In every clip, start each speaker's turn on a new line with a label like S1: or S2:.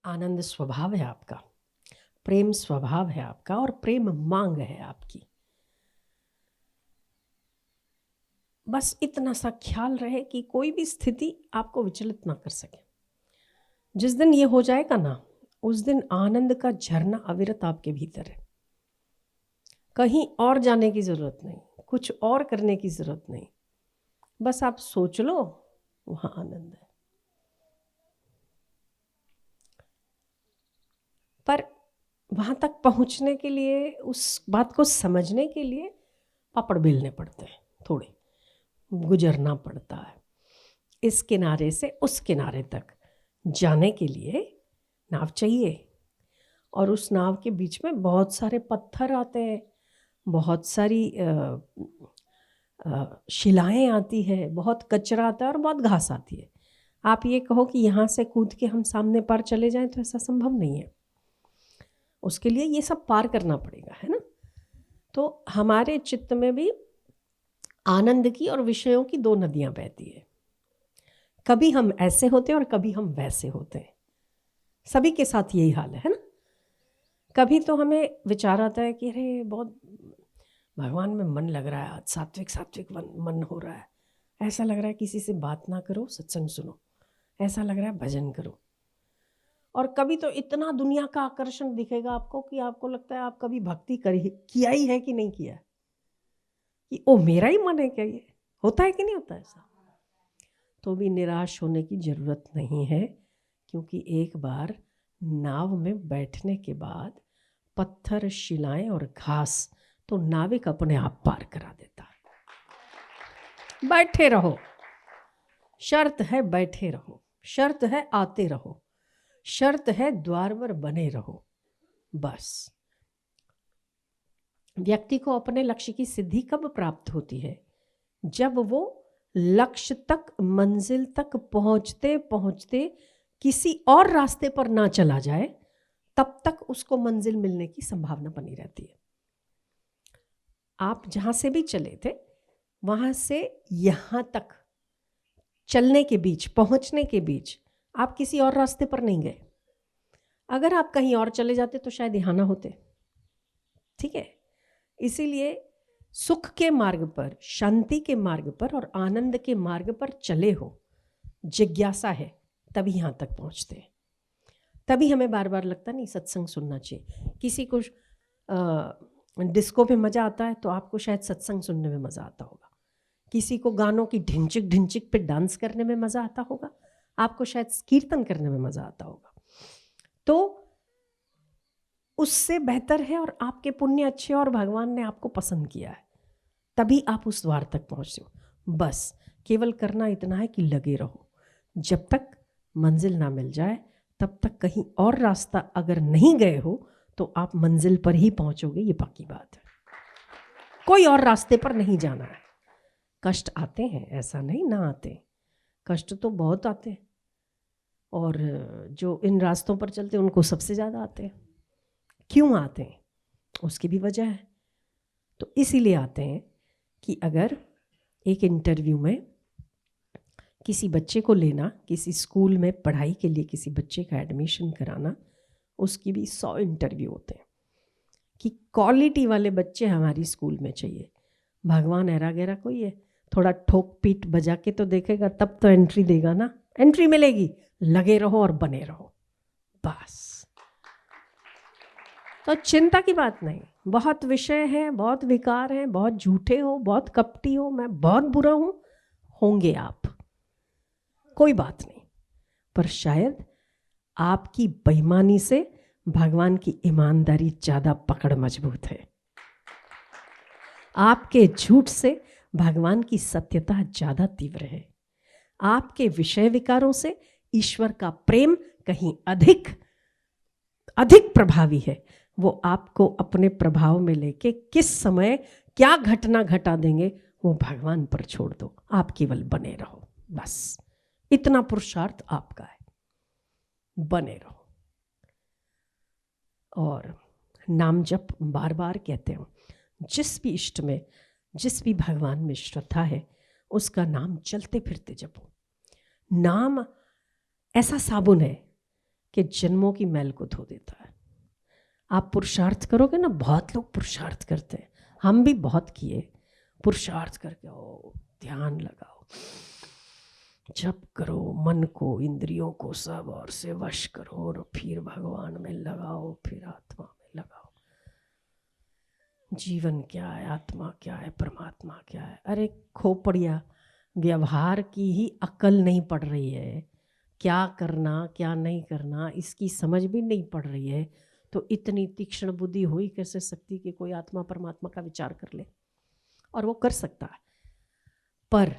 S1: आनंद स्वभाव है आपका, प्रेम स्वभाव है आपका और प्रेम मांग है आपकी। बस इतना सा ख्याल रहे कि कोई भी स्थिति आपको विचलित ना कर सके। जिस दिन ये हो जाएगा ना, उस दिन आनंद का झरना अविरत आपके भीतर है। कहीं और जाने की जरूरत नहीं, कुछ और करने की जरूरत नहीं, बस आप सोच लो वहां आनंद है। पर वहां तक पहुंचने के लिए, उस बात को समझने के लिए पापड़ बेलने पड़ते हैं, थोड़े गुजरना पड़ता है। इस किनारे से उस किनारे तक जाने के लिए नाव चाहिए, और उस नाव के बीच में बहुत सारे पत्थर आते हैं, बहुत सारी शिलाएं आती है, बहुत कचरा आता है और बहुत घास आती है। आप ये कहो कि यहाँ से कूद के हम सामने पार चले जाएं, तो ऐसा संभव नहीं है। उसके लिए ये सब पार करना पड़ेगा, है ना। तो हमारे चित्त में भी आनंद की और विषयों की दो नदियां बहती है। कभी हम ऐसे होते हैं और कभी हम वैसे होते हैं। सभी के साथ यही हाल है ना। कभी तो हमें विचार आता है कि अरे बहुत भगवान में मन लग रहा है, आज सात्विक सात्विक मन हो रहा है, ऐसा लग रहा है किसी से बात ना करो, सत्संग सुनो, ऐसा लग रहा है भजन करो। और कभी तो इतना दुनिया का आकर्षण दिखेगा आपको कि आपको लगता है आप कभी भक्ति किया ही है कि नहीं किया, कि ओ मेरा ही मन है क्या। ये होता है कि नहीं होता ऐसा। तो भी निराश होने की जरूरत नहीं है, क्योंकि एक बार नाव में बैठने के बाद पत्थर, शिलाएं और घास तो नाविक अपने आप पार करा देता है। बैठे रहो, शर्त है बैठे रहो, शर्त है आते रहो, शर्त है द्वार पर बने रहो। बस व्यक्ति को अपने लक्ष्य की सिद्धि कब प्राप्त होती है? जब वो लक्ष्य तक, मंजिल तक पहुंचते पहुंचते किसी और रास्ते पर ना चला जाए, तब तक उसको मंजिल मिलने की संभावना बनी रहती है। आप जहां से भी चले थे, वहां से यहां तक चलने के बीच, पहुंचने के बीच आप किसी और रास्ते पर नहीं गए। अगर आप कहीं और चले जाते तो शायद यहां ना होते। ठीक है। इसीलिए सुख के मार्ग पर, शांति के मार्ग पर और आनंद के मार्ग पर चले हो, जिज्ञासा है, तभी यहां तक पहुंचते हैं। तभी हमें बार बार लगता नहीं सत्संग सुनना चाहिए। किसी को डिस्को पे मजा आता है तो आपको शायद सत्संग सुनने में मजा आता होगा। किसी को गानों की ढिंचिक ढिंचिक पे डांस करने में मजा आता होगा, आपको शायद कीर्तन करने में मजा आता होगा। तो उससे बेहतर है, और आपके पुण्य अच्छे और भगवान ने आपको पसंद किया है, तभी आप उस द्वार तक पहुंचते हो। बस केवल करना इतना है कि लगे रहो। जब तक मंजिल ना मिल जाए तब तक कहीं और रास्ता अगर नहीं गए हो तो आप मंजिल पर ही पहुंचोगे, ये पक्की बात है। कोई और रास्ते पर नहीं जाना है। कष्ट आते हैं, ऐसा नहीं ना आते, कष्ट तो बहुत आते हैं, और जो इन रास्तों पर चलते हैं उनको सबसे ज़्यादा आते हैं। क्यों आते हैं उसकी भी वजह है। तो इसीलिए आते हैं कि अगर एक इंटरव्यू में किसी बच्चे को लेना, किसी स्कूल में पढ़ाई के लिए किसी बच्चे का एडमिशन कराना, उसकी भी 100 इंटरव्यू होते हैं कि क्वालिटी वाले बच्चे हमारी स्कूल में चाहिए। भगवान ऐरा गैरा कोई है, थोड़ा ठोक पीट बजा के तो देखेगा, तब तो एंट्री देगा ना। एंट्री मिलेगी, लगे रहो और बने रहो, बस। तो चिंता की बात नहीं। बहुत विषय है, बहुत विकार है, बहुत झूठे हो, बहुत कपटी हो, मैं बहुत बुरा हूं, होंगे आप, कोई बात नहीं। पर शायद आपकी बेईमानी से भगवान की ईमानदारी ज्यादा पकड़ मजबूत है। आपके झूठ से भगवान की सत्यता ज्यादा तीव्र है। आपके विषय विकारों से ईश्वर का प्रेम कहीं अधिक अधिक प्रभावी है। वो आपको अपने प्रभाव में लेके किस समय क्या घटना घटा देंगे, वो भगवान पर छोड़ दो। आप केवल बने रहो, बस इतना पुरुषार्थ आपका है, बने रहो। और नाम जप बार बार कहते हो, जिस भी इष्ट में, जिस भी भगवान में श्रद्धा है, उसका नाम चलते फिरते जपो। नाम ऐसा साबुन है, कि जन्मों की मैल को धो देता है। आप पुरुषार्थ करोगे ना, बहुत लोग पुरुषार्थ करते हैं, हम भी बहुत किए, पुरुषार्थ करके ओ ध्यान लगाओ, जप करो, मन को इंद्रियों को सब और से वश करो और फिर भगवान में लगाओ, फिर आत्मा में लगाओ। जीवन क्या है, आत्मा क्या है, परमात्मा क्या है। अरे खोपड़िया, व्यवहार की ही अकल नहीं पड़ रही है, क्या करना क्या नहीं करना इसकी समझ भी नहीं पड़ रही है, तो इतनी तीक्ष्ण बुद्धि हो ही कैसे सकती कि कोई आत्मा परमात्मा का विचार कर ले। और वो कर सकता है, पर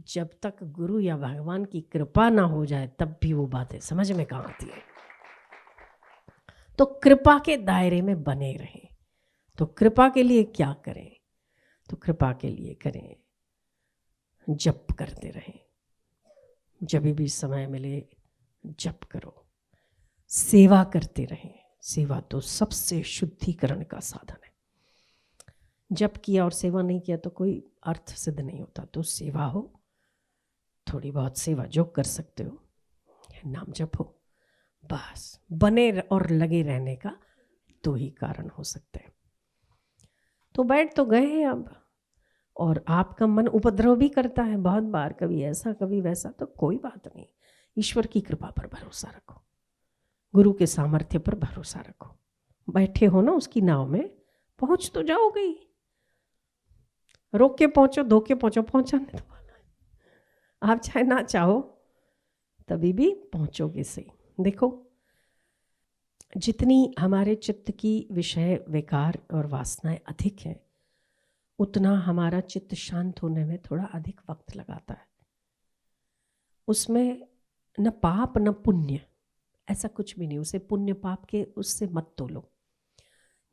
S1: जब तक गुरु या भगवान की कृपा ना हो जाए तब भी वो बातें समझ में कहाँ आती है। तो कृपा के दायरे में बने रहें। तो कृपा के लिए क्या करें? तो कृपा के लिए करें, जप करते रहें, जब भी समय मिले जप करो, सेवा करते रहें। सेवा तो सबसे शुद्धिकरण का साधन है। जप किया और सेवा नहीं किया तो कोई अर्थ सिद्ध नहीं होता। तो सेवा हो, थोड़ी बहुत सेवा जो कर सकते हो, नाम जप हो, बस बने और लगे रहने का दो ही कारण हो सकते हैं। तो बैठ तो गए हैं अब, और आपका मन उपद्रव भी करता है बहुत बार, कभी ऐसा कभी वैसा, तो कोई बात नहीं, ईश्वर की कृपा पर भरोसा रखो, गुरु के सामर्थ्य पर भरोसा रखो। बैठे हो ना उसकी नाव में, पहुंच तो जाओगे ही, रोक के पहुंचो धो के पहुंचो, पहुंचाने तो वाला है। आप चाहे ना चाहो तभी भी पहुंचोगे सही। देखो, जितनी हमारे चित्त की विषय विकार और वासनाएं अधिक है, उतना हमारा चित्त शांत होने में थोड़ा अधिक वक्त लगाता है। उसमें न पाप न पुण्य, ऐसा कुछ भी नहीं, उसे पुण्य पाप के उससे मत तोलो।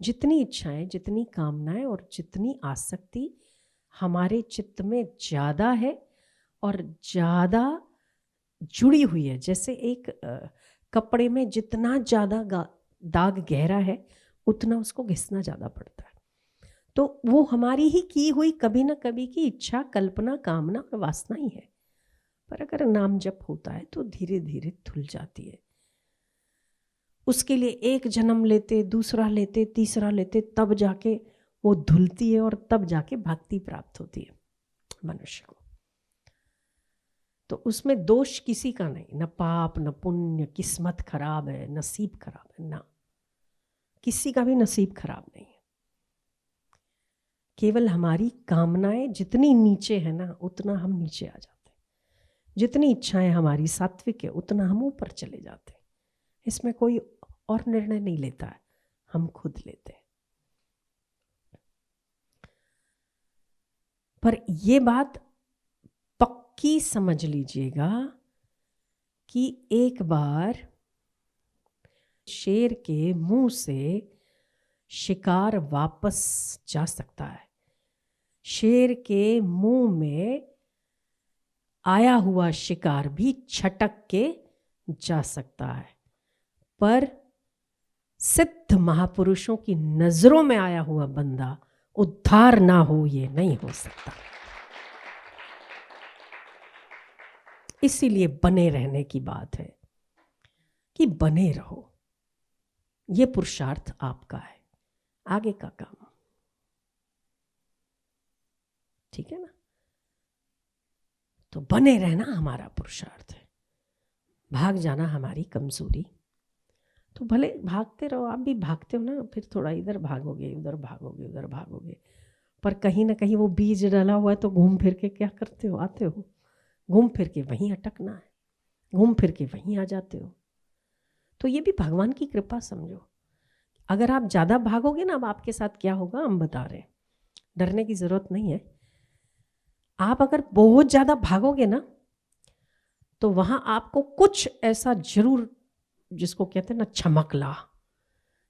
S1: जितनी इच्छाएं, जितनी कामनाएं और जितनी आसक्ति हमारे चित्त में ज़्यादा है और ज़्यादा जुड़ी हुई है, जैसे एक कपड़े में जितना ज़्यादा दाग गहरा है उतना उसको घिसना ज़्यादा पड़ता है। तो वो हमारी ही की हुई कभी ना कभी की इच्छा, कल्पना, कामना और वासना ही है। पर अगर नाम जप होता है तो धीरे धीरे धुल जाती है। उसके लिए एक जन्म लेते, दूसरा लेते, तीसरा लेते, तब जाके वो धुलती है और तब जाके भक्ति प्राप्त होती है मनुष्य को। तो उसमें दोष किसी का नहीं, न पाप न पुण्य, किस्मत खराब है, नसीब खराब है, ना, किसी का भी नसीब खराब नहीं है। केवल हमारी कामनाएं जितनी नीचे है ना, उतना हम नीचे आ जाते हैं। जितनी इच्छाएं हमारी सात्विक है, उतना हम ऊपर चले जाते हैं। इसमें कोई और निर्णय नहीं लेता है, हम खुद लेते हैं। पर ये बात पक्की समझ लीजिएगा कि एक बार शेर के मुंह से शिकार वापस जा सकता है। शेर के मुंह में आया हुआ शिकार भी छटक के जा सकता है, पर सिद्ध महापुरुषों की नजरों में आया हुआ बंदा उद्धार ना हो, ये नहीं हो सकता। इसीलिए बने रहने की बात है कि बने रहो। ये पुरुषार्थ आपका है, आगे का काम, ठीक है ना। तो बने रहना हमारा पुरुषार्थ है, भाग जाना हमारी कमजोरी। तो भले भागते रहो, आप भी भागते हो ना, फिर थोड़ा इधर भागोगे, उधर भागोगे, उधर भागोगे, पर कहीं ना कहीं वो बीज डाला हुआ है, तो घूम फिर के क्या करते हो, आते हो, घूम फिर के वहीं अटकना है, घूम फिर के वहीं आ जाते हो। तो ये भी भगवान की कृपा समझो। अगर आप ज़्यादा भागोगे ना, अब आपके साथ क्या होगा हम बता रहे हैं, डरने की ज़रूरत नहीं है। आप अगर बहुत ज़्यादा भागोगे ना, तो वहाँ आपको कुछ ऐसा जरूर, जिसको कहते हैं ना छमकला,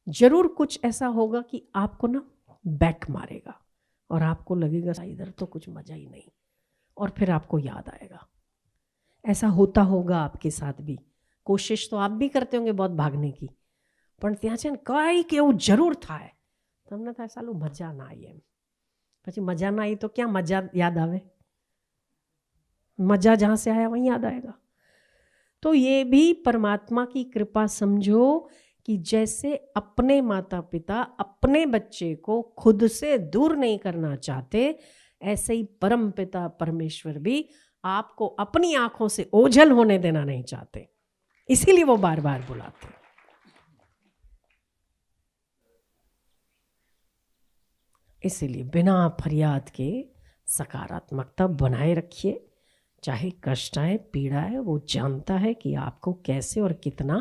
S1: जरूर कुछ ऐसा होगा कि आपको ना बैक मारेगा और आपको लगेगा इधर तो कुछ मजा ही नहीं, और फिर आपको याद आएगा। ऐसा होता होगा आपके साथ भी। कोशिश तो आप भी करते होंगे बहुत भागने की, પણ ત્યાં છે ને કંઈ કેવું જરૂર થાય, તમને થાય સાલું મજા ના આવી એમ, પછી મજા ના આવી તો ક્યાં મજા યાદ આવે, मजा जहाँ से आया वहीं याद आएगा। तो ये भी परमात्मा की कृपा समझो कि जैसे अपने माता पिता अपने बच्चे को खुद से दूर नहीं करना चाहते, ऐसे ही परम पिता परमेश्वर भी आपको अपनी आंखों से ओझल होने देना नहीं चाहते, इसीलिए वो बार बार बुलाते हैं। इसीलिए बिना फरियाद के सकारात्मकता बनाए रखिए। चाहे कष्ट आए, पीड़ा है, वो जानता है कि आपको कैसे और कितना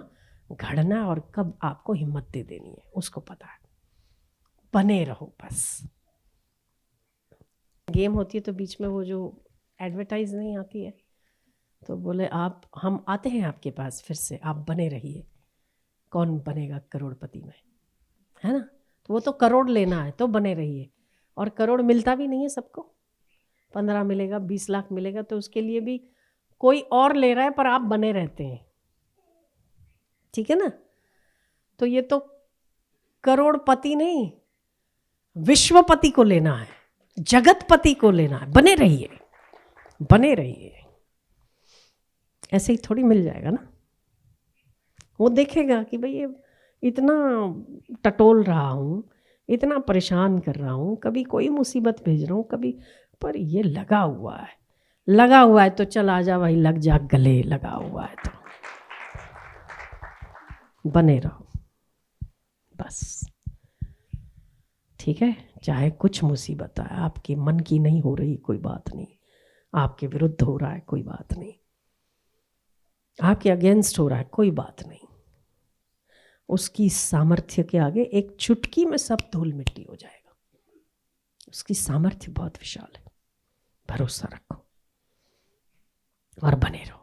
S1: घड़ना है और कब आपको हिम्मत दे देनी है, उसको पता है। बने रहो बस। गेम होती है तो बीच में वो जो एडवर्टाइज नहीं आती है, तो बोले हम आते हैं आपके पास फिर से, आप बने रहिए। कौन बनेगा करोड़पति में, है ना? तो वो तो करोड़ लेना है तो बने रहिए, और करोड़ मिलता भी नहीं है सबको। 15 मिलेगा, 20 लाख मिलेगा, तो उसके लिए भी कोई और ले रहा है पर आप बने रहते हैं, ठीक है ना? तो ये तो करोड़पति नहीं, विश्वपति को लेना है, जगतपति को लेना है। बने रहिए, बने रहिए। ऐसे ही थोड़ी मिल जाएगा ना। वो देखेगा कि भाई ये इतना टटोल रहा हूँ, इतना परेशान कर रहा हूँ, कभी कोई मुसीबत भेज रहा हूँ, कभी, पर ये लगा हुआ है, लगा हुआ है तो चल आजा भाई, लग जा गले, लगा हुआ है तो बने रहो बस, ठीक है? चाहे कुछ मुसीबत आए, आपके मन की नहीं हो रही कोई बात नहीं, आपके विरुद्ध हो रहा है कोई बात नहीं, आपके अगेंस्ट हो रहा है कोई बात नहीं, उसकी सामर्थ्य के आगे एक चुटकी में सब धूल मिट्टी हो जाएगा। उसकी सामर्थ्य बहुत विशाल है, भरोसा रखो और बने रहो।